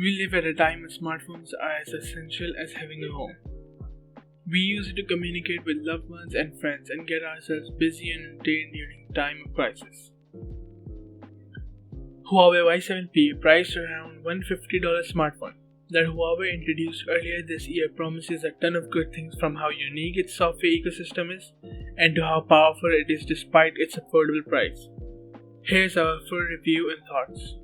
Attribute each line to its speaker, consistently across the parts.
Speaker 1: We live at a time when smartphones are as essential as having a home. We use it to communicate with loved ones and friends and get ourselves busy and entertained during time of crisis. Huawei Y7P, priced around $150 smartphone that Huawei introduced earlier this year, promises a ton of good things, from how unique its software ecosystem is and to how powerful it is despite its affordable price. Here's our full review and thoughts.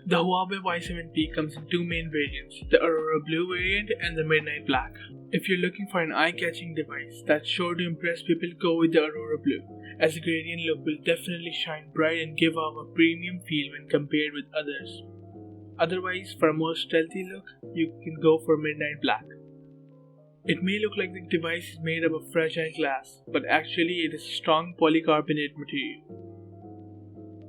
Speaker 1: The Huawei Y7P comes in two main variants, the Aurora Blue variant and the Midnight Black. If you're looking for an eye-catching device that's sure to impress people, go with the Aurora Blue, as the gradient look will definitely shine bright and give off a premium feel when compared with others. Otherwise, for a more stealthy look, you can go for Midnight Black. It may look like the device is made up of fragile glass, but actually it is strong polycarbonate material.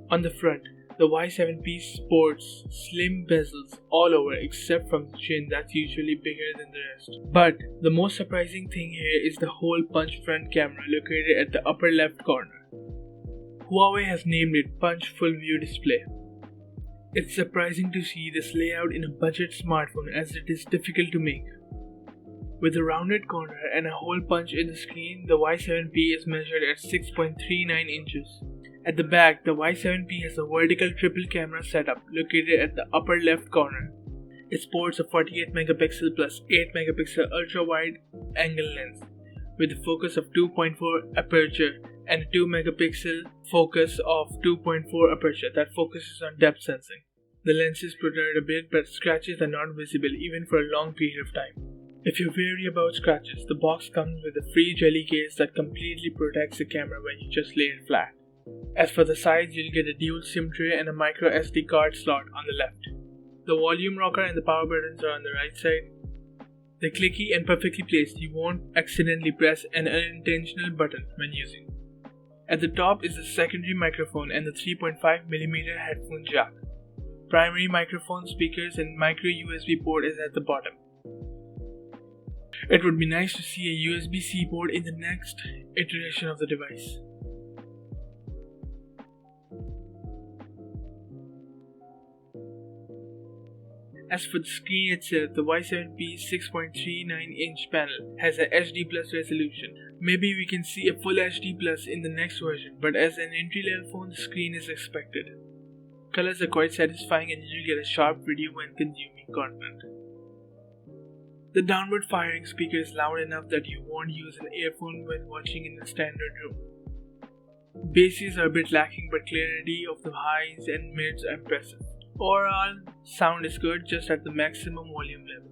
Speaker 1: On the front, the Y7P sports slim bezels all over except from the chin that's usually bigger than the rest. But the most surprising thing here is the hole punch front camera located at the upper left corner. Huawei has named it Punch Full View Display. It's surprising to see this layout in a budget smartphone, as it is difficult to make. With a rounded corner and a hole punch in the screen, the Y7P is measured at 6.39 inches. At the back, the Y7P has a vertical triple camera setup located at the upper left corner. It sports a 48 megapixel plus 8 megapixel ultra wide angle lens with a focus of 2.4 aperture and a 2 megapixel focus of 2.4 aperture that focuses on depth sensing. The lenses protrude a bit, but scratches are not visible even for a long period of time. If you're wary about scratches, the box comes with a free jelly case that completely protects the camera when you just lay it flat. As for the sides, you'll get a dual SIM tray and a micro SD card slot on the left. The volume rocker and the power buttons are on the right side. They're clicky and perfectly placed. You won't accidentally press an unintentional button when using. At the top is the secondary microphone and the 3.5mm headphone jack. Primary microphone, speakers and micro USB port is at the bottom. It would be nice to see a USB-C port in the next iteration of the device. As for the screen itself, the Y7P's 6.39-inch panel has a HD Plus resolution. Maybe we can see a full HD Plus in the next version, but as an entry-level phone, the screen is expected. Colors are quite satisfying and you'll get a sharp video when consuming content. The downward firing speaker is loud enough that you won't use an earphone when watching in a standard room. Basses are a bit lacking, but clarity of the highs and mids are impressive. Overall, sound is good, just at the maximum volume level.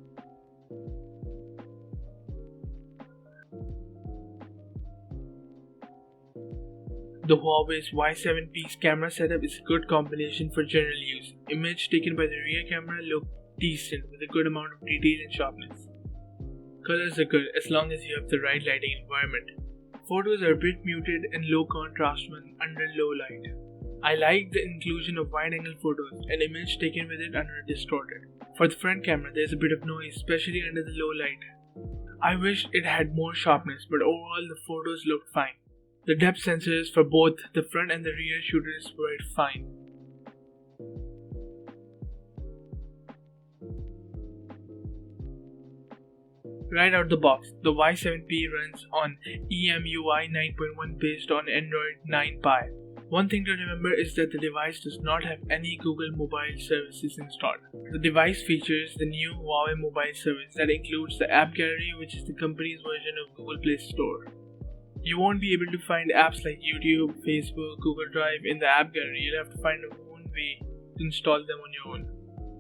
Speaker 1: The Huawei's Y7P's camera setup is a good combination for general use. Image taken by the rear camera look decent with a good amount of detail and sharpness. Colors are good as long as you have the right lighting environment. Photos are a bit muted and low contrast when under low light. I like the inclusion of wide-angle photos and image taken with it under distorted. For the front camera, there's a bit of noise, especially under the low light. I wish it had more sharpness, but overall the photos looked fine. The depth sensors for both the front and the rear shooters were fine. Right out the box, the Y7P runs on EMUI 9.1 based on Android 9 Pie. One thing to remember is that the device does not have any Google mobile services installed. The device features the new Huawei mobile service that includes the App Gallery, which is the company's version of Google Play Store. You won't be able to find apps like YouTube, Facebook, Google Drive in the App Gallery. You'll have to find your own way to install them on your own.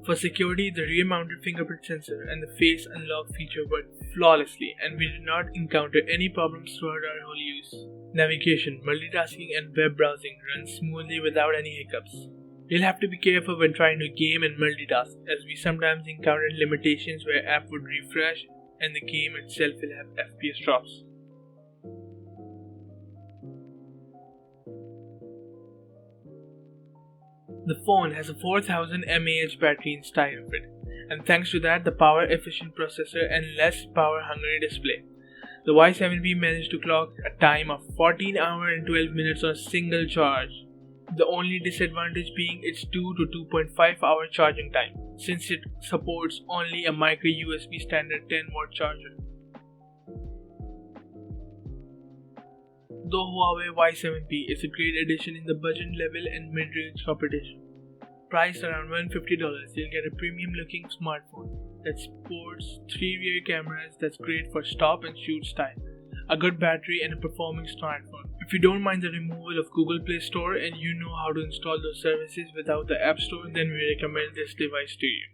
Speaker 1: For security, the rear-mounted fingerprint sensor and the face unlock feature work flawlessly, and we did not encounter any problems throughout our whole use. Navigation, multitasking and web browsing run smoothly without any hiccups. You'll have to be careful when trying to game and multitask, as we sometimes encountered limitations where app would refresh and the game itself will have FPS drops. The phone has a 4000 mAh battery inside of it, and thanks to that, the power efficient processor and less power hungry display. The Y7P managed to clock a time of 14 hours and 12 minutes on a single charge. The only disadvantage being its 2 to 2.5 hour charging time, since it supports only a micro USB standard 10-watt charger. Though Huawei Y7P is a great addition in the budget level and mid-range competition. Priced around $150, you'll get a premium-looking smartphone that sports 3 rear cameras that's great for stop and shoot style, a good battery and a performing smartphone. If you don't mind the removal of Google Play Store and you know how to install those services without the App Store, then we recommend this device to you.